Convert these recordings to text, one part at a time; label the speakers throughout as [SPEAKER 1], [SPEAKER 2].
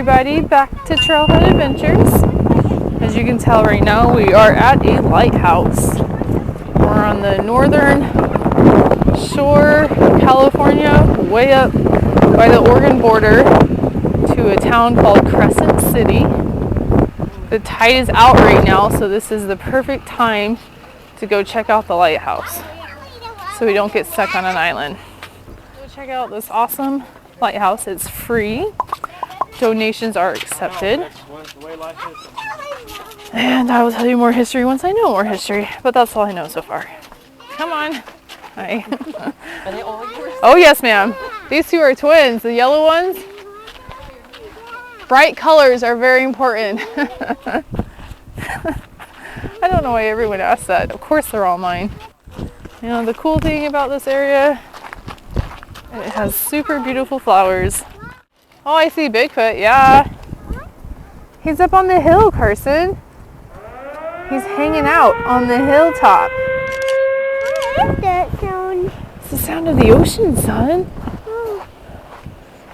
[SPEAKER 1] everybody, back to Trailhead Adventures. As you can tell right now, we are at a lighthouse. We're on the northern shore of California, way up by the Oregon border to a town called Crescent City. The tide is out right now, so this is the perfect time to go check out the lighthouse so we don't get stuck on an island. Go check out this awesome lighthouse. It's free. Donations are accepted. And I will tell you more history once I know more history, but that's all I know so far. Come on. Hi.
[SPEAKER 2] Are they all yours?
[SPEAKER 1] Oh yes, ma'am. These two are twins, the yellow ones. Bright colors are very important. I don't know why everyone asks that. Of course they're all mine. You know, the cool thing about this area, it has super beautiful flowers. Oh, I see Bigfoot, yeah. He's up on the hill, Carson. He's hanging out on the hilltop.
[SPEAKER 3] I like that sound.
[SPEAKER 1] It's the sound of the ocean, son.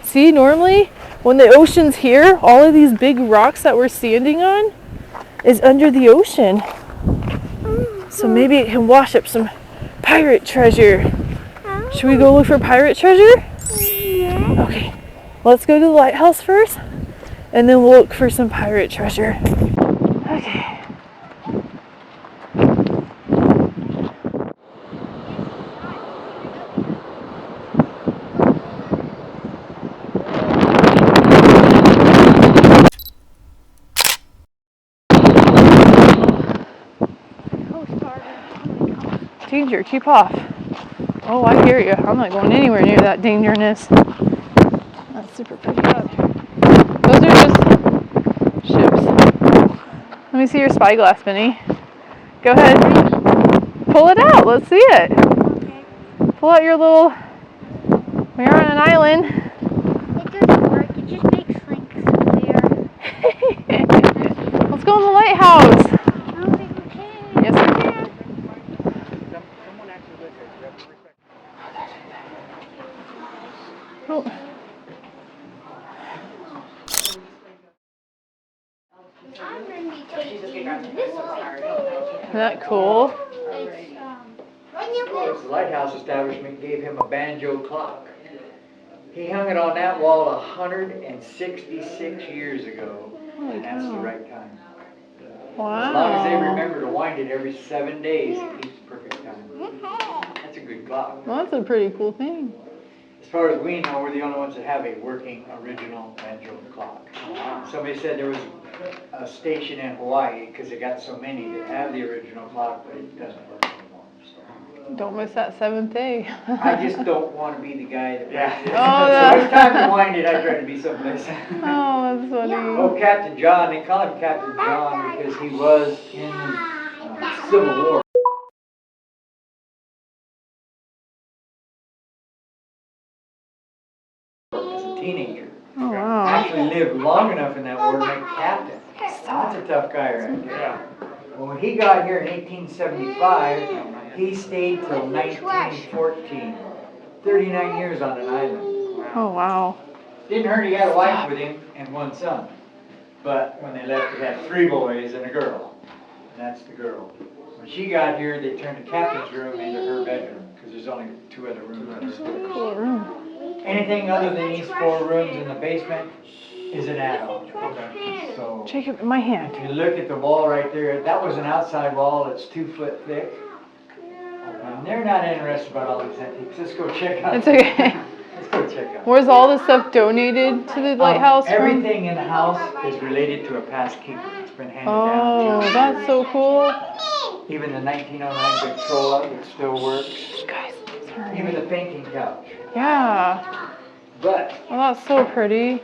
[SPEAKER 1] See, normally when the ocean's here, all of these big rocks that we're standing on is under the ocean. So maybe it can wash up some pirate treasure. Should we go look for pirate treasure?
[SPEAKER 3] Yeah.
[SPEAKER 1] Okay, let's go to the lighthouse first, and then we'll look for some pirate treasure. Okay. Danger, keep off. Oh, I hear you. I'm not going anywhere near that dangerousness. That's super pretty out there. Those are just ships. Let me see your spyglass, Benny. Go ahead. Pull it out. Let's see it.
[SPEAKER 3] Okay.
[SPEAKER 1] Pull out your little... We're on an island.
[SPEAKER 3] It doesn't work. It just makes things clear.
[SPEAKER 1] Let's go in the lighthouse.
[SPEAKER 3] I don't think we can.
[SPEAKER 1] Yes, we can. Oh. Isn't that cool?
[SPEAKER 4] The lighthouse establishment gave him a banjo clock. He hung it on that wall 166 years ago, and that's the right time.
[SPEAKER 1] Wow.
[SPEAKER 4] As long as they remember to wind it every 7 days, it keeps perfect time. That's a good clock.
[SPEAKER 1] Well, that's a pretty cool thing.
[SPEAKER 4] As far as we know, we're the only ones that have a working original banjo clock. Somebody said there was a station in Hawaii, because they got so many that have the original clock, but it doesn't work anymore. So.
[SPEAKER 1] Don't miss that seventh day.
[SPEAKER 4] I just don't want to be the guy that
[SPEAKER 1] Oh,
[SPEAKER 4] so it's time to wind it. I try to be someplace.
[SPEAKER 1] Oh, that's funny.
[SPEAKER 4] Oh, Captain John. They call him Captain John because he was in Civil War. As a teenager.
[SPEAKER 1] Oh, wow.
[SPEAKER 4] Actually lived long enough in that war to make captain. That's a tough guy right there. Well, when he got here in 1875, he stayed till 1914. 39 years on an island.
[SPEAKER 1] Oh, wow.
[SPEAKER 4] Didn't hurt he had a wife with him and one son. But when they left, he had 3 boys and a girl. And that's the girl. When she got here, they turned the captain's room into her bedroom, because there's only 2 other rooms upstairs.
[SPEAKER 1] Cool room.
[SPEAKER 4] Anything other than these 4 rooms in the basement is an add-on. So
[SPEAKER 1] Jacob, in my hand.
[SPEAKER 4] if you look at the wall right there, that was an outside wall that's 2 foot thick. And they're not interested about all these antiques. Let's go check out.
[SPEAKER 1] It's okay.
[SPEAKER 4] Let's go check out.
[SPEAKER 1] Was all this stuff donated to the lighthouse?
[SPEAKER 4] Everything in the house is related to a past keeper. It's been handed
[SPEAKER 1] Oh,
[SPEAKER 4] down.
[SPEAKER 1] that's so cool.
[SPEAKER 4] Even the 1909 Victrola, it still works.
[SPEAKER 1] Guys, sorry.
[SPEAKER 4] Even the painting couch.
[SPEAKER 1] Yeah.
[SPEAKER 4] But
[SPEAKER 1] Well, that's so pretty.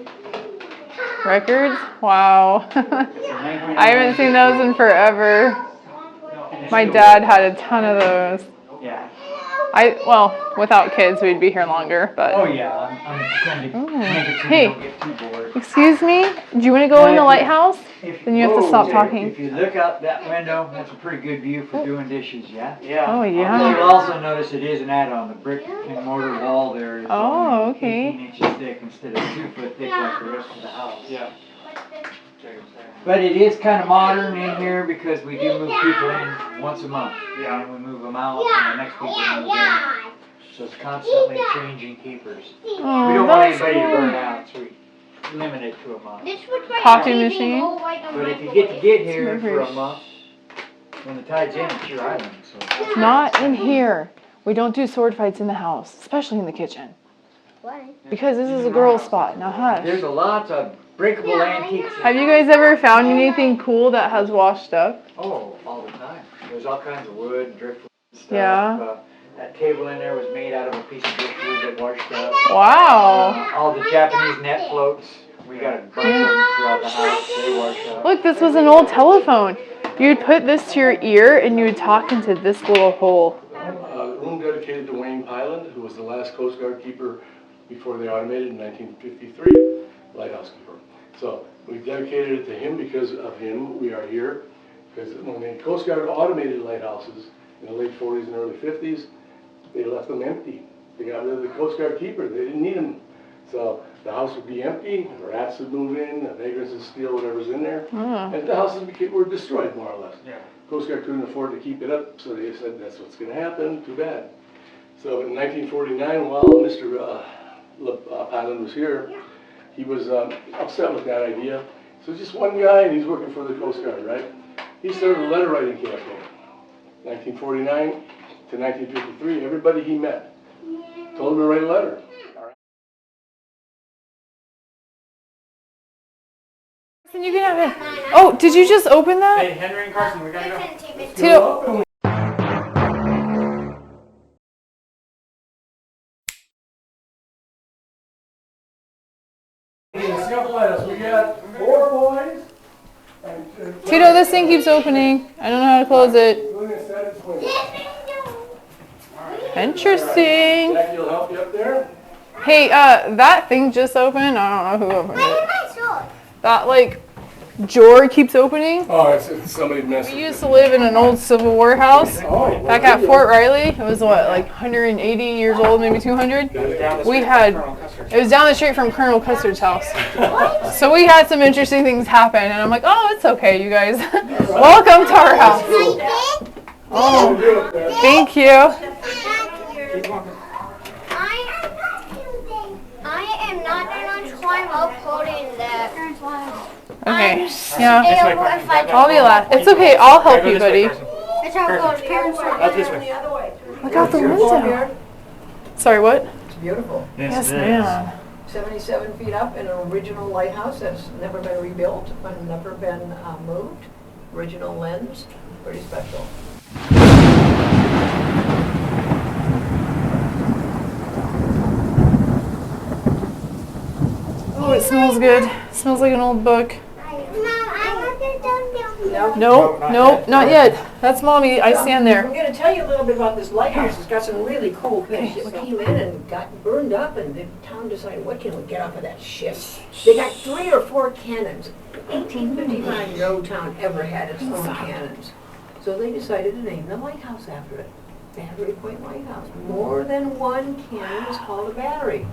[SPEAKER 1] Records? Wow. I haven't seen those in forever. My dad had a ton of those.
[SPEAKER 4] Yeah.
[SPEAKER 1] Well, without kids, we'd be here longer, but.
[SPEAKER 4] Oh, yeah, I'm trying to make it so
[SPEAKER 1] Hey.
[SPEAKER 4] you don't get too bored.
[SPEAKER 1] Excuse me? Do you want to go in the lighthouse? Then you have to stop
[SPEAKER 4] Whoa,
[SPEAKER 1] talking.
[SPEAKER 4] If you look out that window, that's a pretty good view for doing dishes, yeah?
[SPEAKER 1] Oh, yeah.
[SPEAKER 4] You'll also notice it is an add-on. The brick and mortar wall there is
[SPEAKER 1] Oh,
[SPEAKER 4] only
[SPEAKER 1] okay.
[SPEAKER 4] 18 inches thick instead of 2 foot thick like the rest of the house.
[SPEAKER 2] Yeah.
[SPEAKER 4] But it is kind of modern in here because we do move people in once a month.
[SPEAKER 2] Yeah.
[SPEAKER 4] And we move them out and the next people move in. So it's constantly changing keepers. We
[SPEAKER 1] Oh,
[SPEAKER 4] don't want
[SPEAKER 1] that's
[SPEAKER 4] anybody to burn
[SPEAKER 1] cool.
[SPEAKER 4] out, so we limit it to a month.
[SPEAKER 1] Coffee machine?
[SPEAKER 4] But if you get here for a month, when the tide's in, it's your island. So.
[SPEAKER 1] Not in here. We don't do sword fights in the house, especially in the kitchen.
[SPEAKER 3] Why?
[SPEAKER 1] Because this is a girl's spot. Now hush.
[SPEAKER 4] There's a lot of breakable antiques.
[SPEAKER 1] Have you guys ever found anything cool that has washed up?
[SPEAKER 4] Oh, all the time. There's all kinds of wood, driftwood stuff.
[SPEAKER 1] Yeah.
[SPEAKER 4] That table in there was made out of a piece of driftwood that washed up.
[SPEAKER 1] Wow.
[SPEAKER 4] All the Japanese net floats. We got a bunch of them throughout the house. They washed up.
[SPEAKER 1] Look, this was an old telephone. You'd put this to your ear and you would talk into this little hole.
[SPEAKER 5] Room dedicated to Wayne Pyland, who was the last Coast Guard keeper before they automated in 1953, lighthouse keeper. So we dedicated it to him. Because of him, we are here. Because when the Coast Guard automated lighthouses in the late 40s and early 50s, they left them empty. They got rid of the Coast Guard keeper. They didn't need them. So the house would be empty, rats would move in, the vagrants would steal whatever's in there, and the houses were destroyed, more or less.
[SPEAKER 4] Yeah.
[SPEAKER 5] Coast Guard couldn't afford to keep it up, so they said, that's what's going to happen, too bad. So in 1949, while Mr. Pyland was here, he was upset with that idea. So just one guy, and he's working for the Coast Guard, right? He started a letter writing campaign. 1949 to 1953, everybody he met told him to write a letter.
[SPEAKER 1] You can have it. Oh, did you just open that?
[SPEAKER 2] Hey, Henry and Carson, we gotta go.
[SPEAKER 1] Tito.
[SPEAKER 5] We got 4 boys.
[SPEAKER 1] Tito, this thing keeps opening. I don't know how to close it. Interesting.
[SPEAKER 5] Jackie will help you up there.
[SPEAKER 1] Hey, that thing just opened. I don't know who opened it. That, like, drawer keeps opening.
[SPEAKER 5] Oh, it's somebody messing.
[SPEAKER 1] We used to live in an old Civil War house
[SPEAKER 5] Oh,
[SPEAKER 1] back at Fort Riley. It was what, like 180 years old, maybe 200? We had, it was down the street from Colonel Custer's house. So we had some interesting things happen, and I'm like, oh, it's okay, you guys. Welcome to our house. Oh, thank you.
[SPEAKER 3] I am not going to climb up holding that.
[SPEAKER 1] Okay, yeah.
[SPEAKER 3] If I
[SPEAKER 1] I'll be last. It's okay, I'll help you, buddy.
[SPEAKER 3] It's how it goes. Karen's
[SPEAKER 2] That's this way.
[SPEAKER 1] Look out the window. Sorry, what?
[SPEAKER 6] It's beautiful.
[SPEAKER 1] Yes, ma'am.
[SPEAKER 6] 77 feet up, an original lighthouse that's never been rebuilt, and never been moved. Original lens, pretty special.
[SPEAKER 1] Oh, it smells good. It smells like an old book. Nope, not yet. That's Mommy. I stand
[SPEAKER 6] I'm
[SPEAKER 1] there.
[SPEAKER 6] going to tell you a little bit about this lighthouse. It's got some really cool things. It came in and got burned up, and the town decided, what can we get off of that ship? They got 3 or 4 cannons. 1855, no town ever had its own cannons. So they decided to name the lighthouse after it. Battery Point Lighthouse. More than one cannon is called a battery.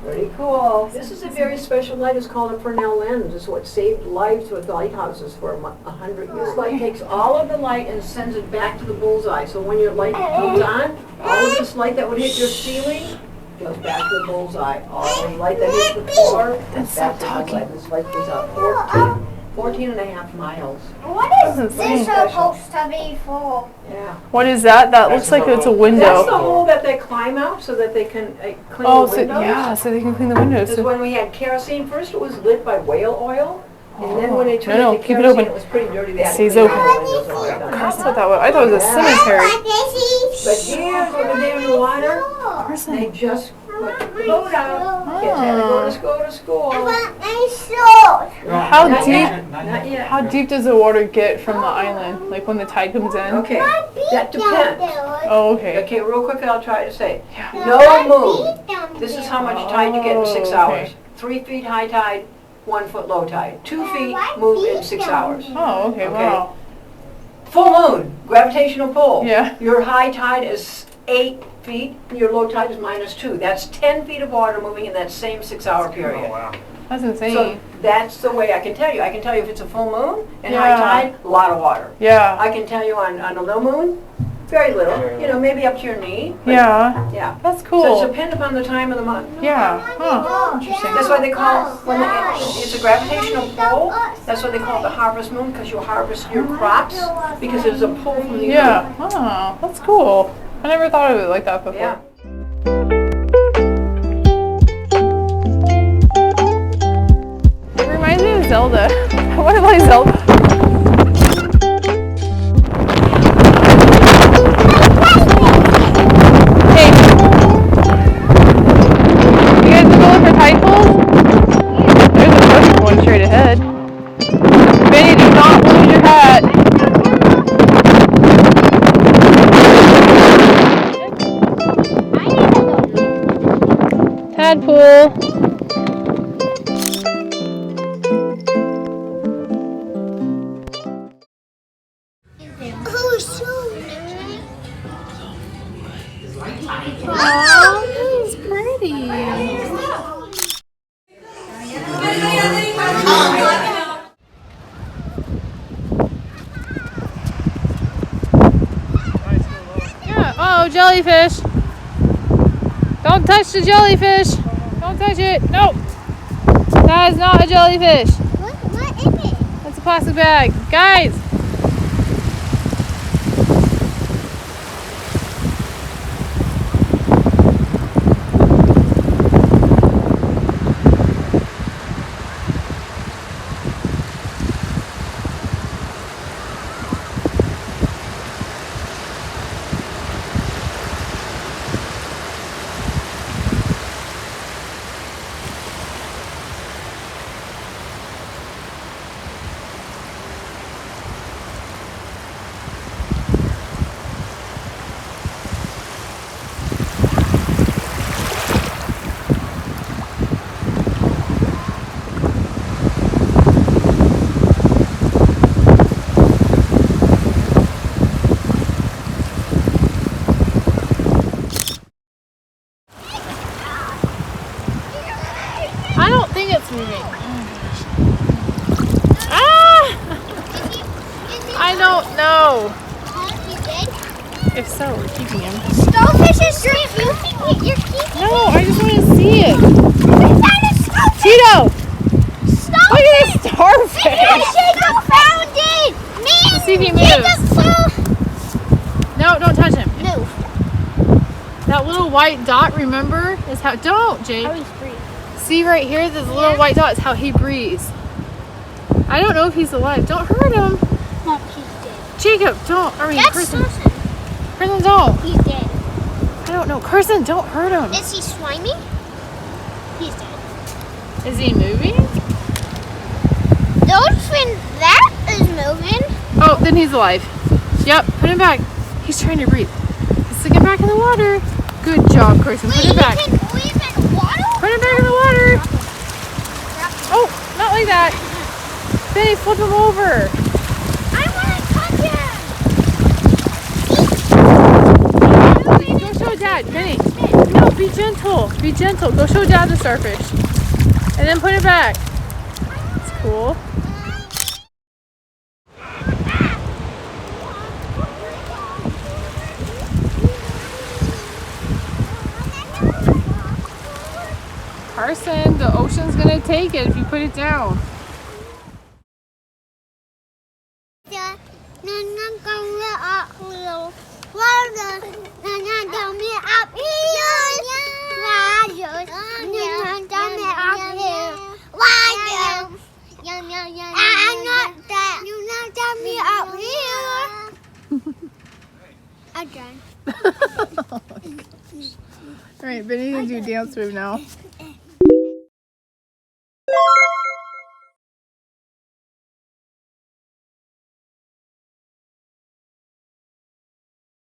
[SPEAKER 6] Pretty cool. This is a very special light. It's called a Fresnel lens. It's what saved lives with lighthouses for 100 years. This light takes all of the light and sends it back to the bullseye. So when your light comes on, all of this light that would hit your ceiling goes back to the bullseye. All the light that hits the floor goes back to the bullseye. This light goes out 14 and a half miles.
[SPEAKER 3] What is this supposed to be for?
[SPEAKER 6] Yeah.
[SPEAKER 1] What is that? That looks like it's a
[SPEAKER 6] That's the
[SPEAKER 1] window.
[SPEAKER 6] hole that they climb out so that they can clean
[SPEAKER 1] Oh,
[SPEAKER 6] the
[SPEAKER 1] so
[SPEAKER 6] windows.
[SPEAKER 1] yeah, so they can clean the windows.
[SPEAKER 6] This is when we had kerosene. First it was lit by whale oil, and then when they turned
[SPEAKER 1] No,
[SPEAKER 6] it to
[SPEAKER 1] keep it
[SPEAKER 6] kerosene,
[SPEAKER 1] open.
[SPEAKER 6] it was pretty dirty. They had to
[SPEAKER 1] Stays
[SPEAKER 6] clean
[SPEAKER 1] open.
[SPEAKER 6] all the windows all the time.
[SPEAKER 1] That's what that was. I thought it was a cemetery.
[SPEAKER 6] But here's over there in the water,
[SPEAKER 1] Where's
[SPEAKER 6] they
[SPEAKER 1] that?
[SPEAKER 6] just put the boat out. Kids had to go to school.
[SPEAKER 1] How
[SPEAKER 6] Not
[SPEAKER 1] deep?
[SPEAKER 6] yet. Not yet.
[SPEAKER 1] How deep does the water get from the island? Like when the tide comes in?
[SPEAKER 6] Okay, that depends.
[SPEAKER 1] Oh, okay.
[SPEAKER 6] Okay, real quick, I'll try to say. No moon. This is how much tide you get in 6
[SPEAKER 1] Oh,
[SPEAKER 6] hours.
[SPEAKER 1] okay.
[SPEAKER 6] 3 feet high tide, 1 foot low tide. 2 feet move in 6 hours.
[SPEAKER 1] Oh, okay. Wow.
[SPEAKER 6] Full moon, gravitational pull.
[SPEAKER 1] Yeah.
[SPEAKER 6] Your high tide is 8 feet, your low tide is -2. That's 10 feet of water moving in that same 6-hour period.
[SPEAKER 1] That's insane.
[SPEAKER 6] So that's the way I can tell you. I can tell you if it's a full moon and
[SPEAKER 1] Yeah.
[SPEAKER 6] high tide, a lot of water.
[SPEAKER 1] Yeah.
[SPEAKER 6] I can tell you on a low moon, very little. You know, maybe up to your knee. But
[SPEAKER 1] Yeah.
[SPEAKER 6] Yeah.
[SPEAKER 1] That's
[SPEAKER 6] So
[SPEAKER 1] cool.
[SPEAKER 6] it depends upon the time of the month.
[SPEAKER 1] Yeah. Huh. Interesting.
[SPEAKER 6] That's why they call when it's a gravitational pull. That's why they call it the harvest moon, because you harvest your crops because there's a pull from the
[SPEAKER 1] Yeah.
[SPEAKER 6] moon.
[SPEAKER 1] Oh, that's cool. I never thought of it like that before.
[SPEAKER 6] Yeah.
[SPEAKER 1] It reminds me of Zelda. I want to play Zelda. Hey. You guys gonna go look for tide pools? There's a bush going straight ahead. Benny, do not lose your hat. Tadpole. Oh, he's pretty. Yeah. Oh, jellyfish. Don't touch the jellyfish. Don't touch it. No. That is not a jellyfish.
[SPEAKER 3] What is it?
[SPEAKER 1] That's a plastic bag. Guys. I don't think it's moving. Ah! I don't know. If so, we're keeping him.
[SPEAKER 3] Starfish is moving it. You're keeping
[SPEAKER 1] No, I just want to see it.
[SPEAKER 3] it.
[SPEAKER 1] Tito!
[SPEAKER 3] Stop
[SPEAKER 1] Look at this starfish!
[SPEAKER 3] Jacob found it. Man,
[SPEAKER 1] See if he
[SPEAKER 3] Jacob found.
[SPEAKER 1] No, don't touch him.
[SPEAKER 3] Move.
[SPEAKER 1] That little white dot, remember, is how. Don't, Jake.
[SPEAKER 3] he's free.
[SPEAKER 1] See right here, this little white dot is how he breathes. I don't know if he's alive. Don't hurt him.
[SPEAKER 3] No, he's dead.
[SPEAKER 1] Jacob, don't. I mean,
[SPEAKER 3] That's
[SPEAKER 1] Kristen.
[SPEAKER 3] Susan.
[SPEAKER 1] Kristen, don't.
[SPEAKER 3] He's dead.
[SPEAKER 1] I don't know. Kristen, don't hurt him.
[SPEAKER 3] Is he slimy? He's dead.
[SPEAKER 1] Is he moving?
[SPEAKER 3] Dolphin, that is moving.
[SPEAKER 1] Oh, then he's alive. Yep, put him back. He's trying to breathe. He's sticking back in the water. Good job, Kristen. Put him back.
[SPEAKER 3] Can live in water?
[SPEAKER 1] Put him back in the water. Oh, not like that. Benny, flip him over.
[SPEAKER 3] I want to touch him.
[SPEAKER 1] Go show Dad, Benny. No, be gentle. Be gentle. Go show Dad the starfish. And then put it back. It's cool. Carson, the ocean's gonna take it if you put it down.
[SPEAKER 3] not done.
[SPEAKER 1] All right, Benny, you do dance move now.